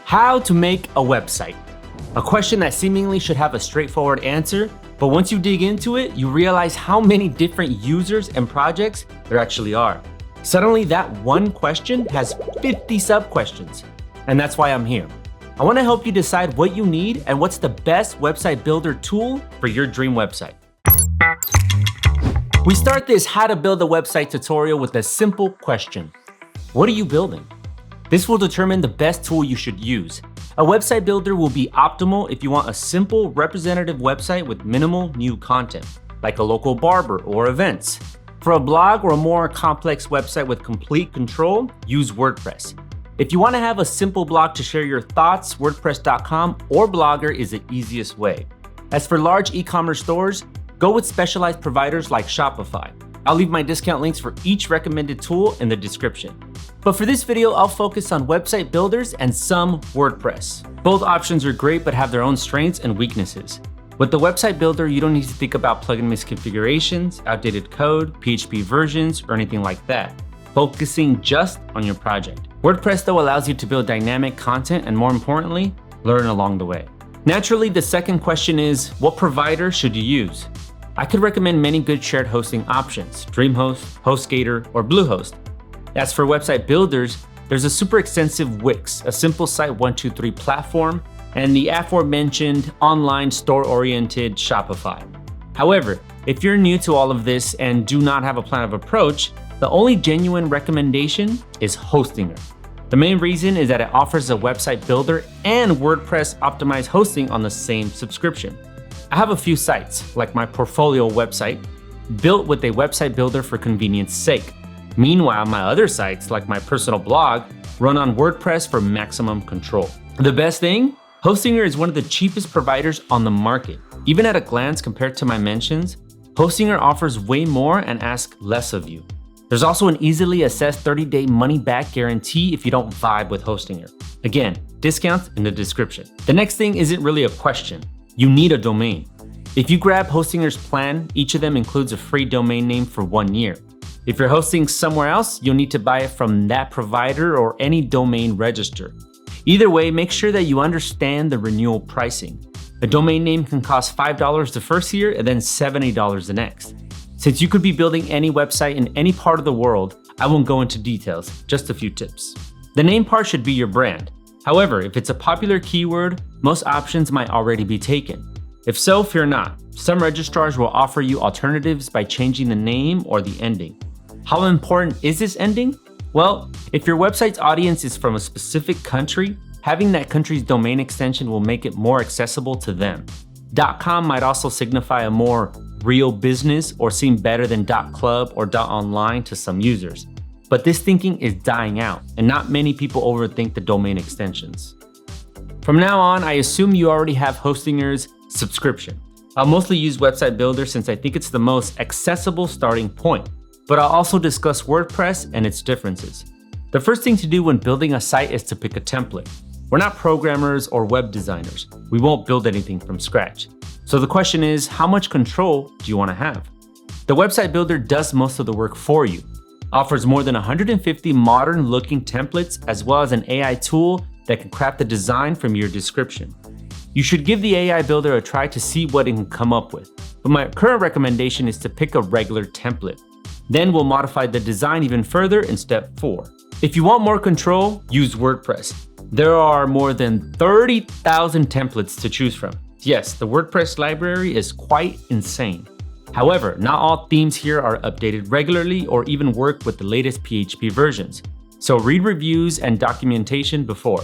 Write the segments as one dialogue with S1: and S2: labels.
S1: How to make a website. A question that seemingly should have a straightforward answer, but once you dig into it, you realize how many different users and projects there actually are. Suddenly, that one question has 50 sub-questions, and that's why I'm here. I want to help you decide what you need and what's the best website builder tool for your dream website. We start this how to build a website tutorial with a simple question. What are you building? This will determine the best tool you should use. A website builder will be optimal if you want a simple, representative website with minimal new content, like a local barber or events. For a blog or a more complex website with complete control, use WordPress. If you want to have a simple blog to share your thoughts, WordPress.com or Blogger is the easiest way. As for large e-commerce stores, go with specialized providers like Shopify. I'll leave my discount links for each recommended tool in the description. But for this video, I'll focus on website builders and some WordPress. Both options are great but have their own strengths and weaknesses. With the website builder, you don't need to think about plugin misconfigurations, outdated code, PHP versions, or anything like that, focusing just on your project. WordPress though allows you to build dynamic content and more importantly, learn along the way. Naturally, the second question is, what provider should you use? I could recommend many good shared hosting options, DreamHost, HostGator, or Bluehost. As for website builders, there's a super extensive Wix, a simple site 123 platform, and the aforementioned online store-oriented Shopify. However, if you're new to all of this and do not have a plan of approach, the only genuine recommendation is Hostinger. The main reason is that it offers a website builder and WordPress optimized hosting on the same subscription. I have a few sites, like my portfolio website, built with a website builder for convenience sake. Meanwhile, my other sites, like my personal blog, run on WordPress for maximum control. The best thing? Hostinger is one of the cheapest providers on the market. Even at a glance compared to my mentions, Hostinger offers way more and asks less of you. There's also an easily assessed 30-day money-back guarantee if you don't vibe with Hostinger. Again, discounts in the description. The next thing isn't really a question. You need a domain. If you grab Hostinger's plan, each of them includes a free domain name for 1 year. If you're hosting somewhere else, you'll need to buy it from that provider or any domain register. Either way, make sure that you understand the renewal pricing. A domain name can cost $5 the first year and then $70 the next. Since you could be building any website in any part of the world, I won't go into details, just a few tips. The name part should be your brand. However, if it's a popular keyword, most options might already be taken. If so, fear not. Some registrars will offer you alternatives by changing the name or the ending. How important is this ending? Well, if your website's audience is from a specific country, having that country's domain extension will make it more accessible to them. .com might also signify a more real business or seem better than .club or .online to some users. But this thinking is dying out, and not many people overthink the domain extensions. From now on, I assume you already have Hostinger's subscription. I'll mostly use Website Builder since I think it's the most accessible starting point, but I'll also discuss WordPress and its differences. The first thing to do when building a site is to pick a template. We're not programmers or web designers. We won't build anything from scratch. So the question is, how much control do you want to have? The Website Builder does most of the work for you. Offers more than 150 modern-looking templates as well as an AI tool that can craft the design from your description. You should give the AI builder a try to see what it can come up with, but my current recommendation is to pick a regular template. Then we'll modify the design even further in step 4. If you want more control, use WordPress. There are more than 30,000 templates to choose from. Yes, the WordPress library is quite insane. However, not all themes here are updated regularly or even work with the latest PHP versions. So read reviews and documentation before.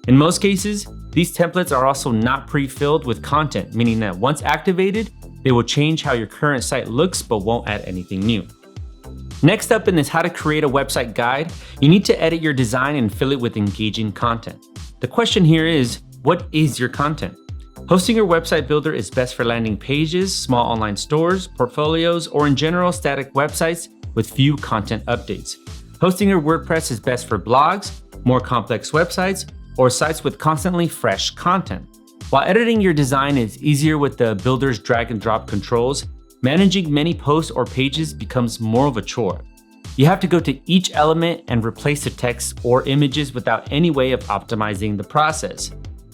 S1: In most cases, these templates are also not pre-filled with content, meaning that once activated, they will change how your current site looks but won't add anything new. Next up in this how to create a website guide, you need to edit your design and fill it with engaging content. The question here is, what is your content? Hosting your website builder is best for landing pages, small online stores, portfolios, or in general static websites with few content updates. Hosting your WordPress is best for blogs, more complex websites, or sites with constantly fresh content. While editing your design is easier with the builder's drag and drop controls, managing many posts or pages becomes more of a chore. You have to go to each element and replace the text or images without any way of optimizing the process.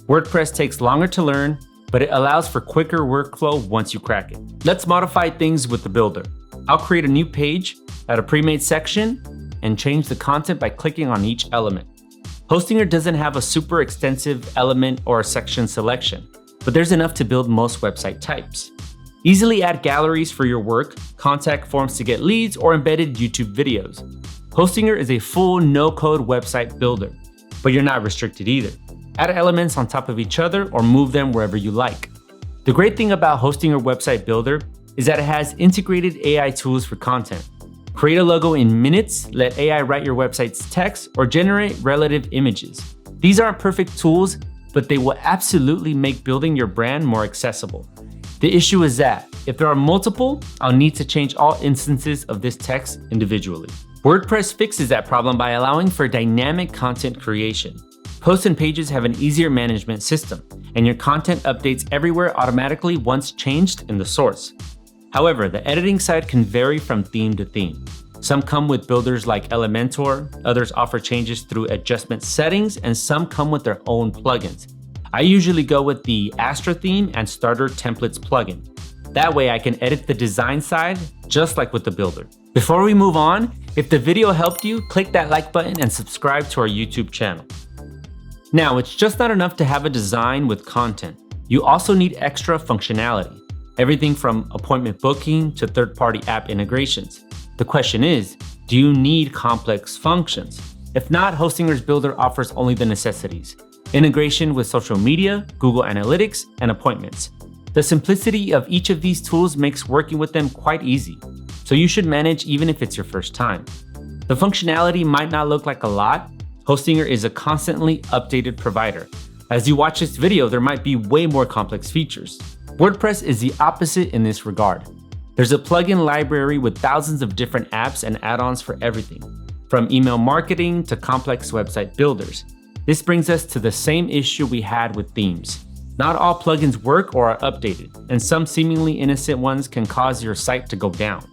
S1: WordPress takes longer to learn, but it allows for quicker workflow once you crack it. Let's modify things with the builder. I'll create a new page, add a pre-made section, and change the content by clicking on each element. Hostinger doesn't have a super extensive element or section selection, but there's enough to build most website types. Easily add galleries for your work, contact forms to get leads, or embedded YouTube videos. Hostinger is a full no-code website builder, but you're not restricted either. Add elements on top of each other or move them wherever you like. The great thing about Hostinger website builder is that it has integrated AI tools for content. Create a logo in minutes, let AI write your website's text, or generate relative images. These aren't perfect tools, but they will absolutely make building your brand more accessible. The issue is that if there are multiple, I'll need to change all instances of this text individually. WordPress fixes that problem by allowing for dynamic content creation. Posts and pages have an easier management system, and your content updates everywhere automatically once changed in the source. However, the editing side can vary from theme to theme. Some come with builders like Elementor, others offer changes through adjustment settings, and some come with their own plugins. I usually go with the Astra theme and Starter Templates plugin. That way I can edit the design side just like with the builder. Before we move on, if the video helped you, click that like button and subscribe to our YouTube channel. Now, it's just not enough to have a design with content. You also need extra functionality. Everything from appointment booking to third-party app integrations. The question is, do you need complex functions? If not, Hostinger's builder offers only the necessities. Integration with social media, Google Analytics, and appointments. The simplicity of each of these tools makes working with them quite easy, so you should manage even if it's your first time. The functionality might not look like a lot. Hostinger is a constantly updated provider. As you watch this video, there might be way more complex features. WordPress is the opposite in this regard. There's a plugin library with thousands of different apps and add-ons for everything, from email marketing to complex website builders. This brings us to the same issue we had with themes. Not all plugins work or are updated, and some seemingly innocent ones can cause your site to go down.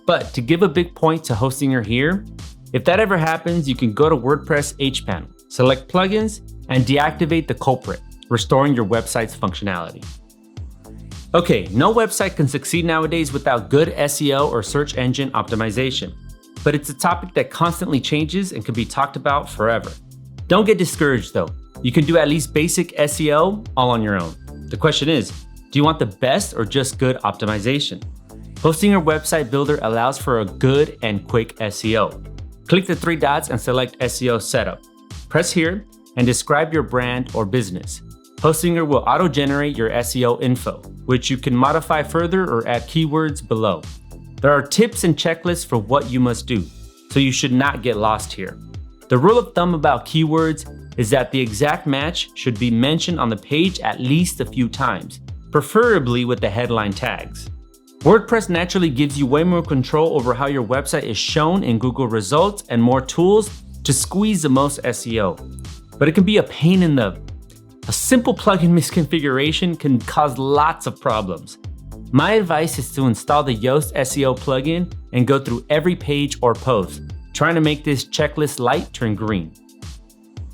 S1: But to give a big point to Hostinger here, if that ever happens, you can go to WordPress HPanel, select plugins, and deactivate the culprit, restoring your website's functionality. Okay, no website can succeed nowadays without good SEO or search engine optimization, but it's a topic that constantly changes and can be talked about forever. Don't get discouraged though. You can do at least basic SEO all on your own. The question is, do you want the best or just good optimization? Hostinger website builder allows for a good and quick SEO. Click the three dots and select SEO setup. Press here and describe your brand or business. Hostinger will auto-generate your SEO info, which you can modify further or add keywords below. There are tips and checklists for what you must do, so you should not get lost here. The rule of thumb about keywords is that the exact match should be mentioned on the page at least a few times, preferably with the headline tags. WordPress naturally gives you way more control over how your website is shown in Google results and more tools to squeeze the most SEO. But it can be a pain in the... A simple plugin misconfiguration can cause lots of problems. My advice is to install the Yoast SEO plugin and go through every page or post, trying to make this checklist light turn green.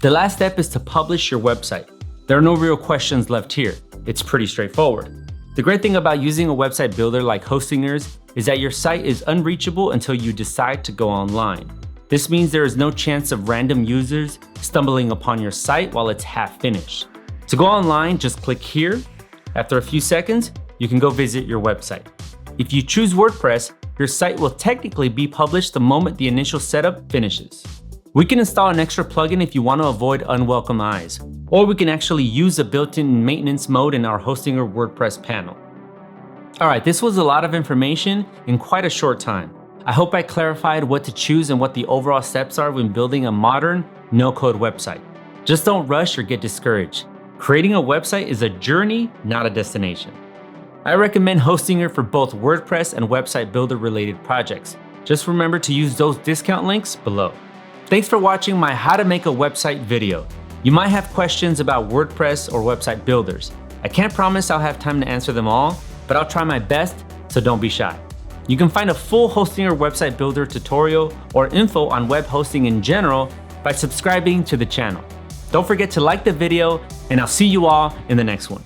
S1: The last step is to publish your website. There are no real questions left here. It's pretty straightforward. The great thing about using a website builder like Hostinger's is that your site is unreachable until you decide to go online. This means there is no chance of random users stumbling upon your site while it's half finished. To go online, just click here. After a few seconds, you can go visit your website. If you choose WordPress, your site will technically be published the moment the initial setup finishes. We can install an extra plugin if you want to avoid unwelcome eyes, or we can actually use a built-in maintenance mode in our Hostinger WordPress panel. Alright, this was a lot of information in quite a short time. I hope I clarified what to choose and what the overall steps are when building a modern, no-code website. Just don't rush or get discouraged. Creating a website is a journey, not a destination. I recommend Hostinger for both WordPress and website builder related projects. Just remember to use those discount links below. Thanks for watching my How to Make a Website video. You might have questions about WordPress or website builders. I can't promise I'll have time to answer them all, but I'll try my best, so don't be shy. You can find a full hosting or website builder tutorial or info on web hosting in general by subscribing to the channel. Don't forget to like the video, and I'll see you all in the next one.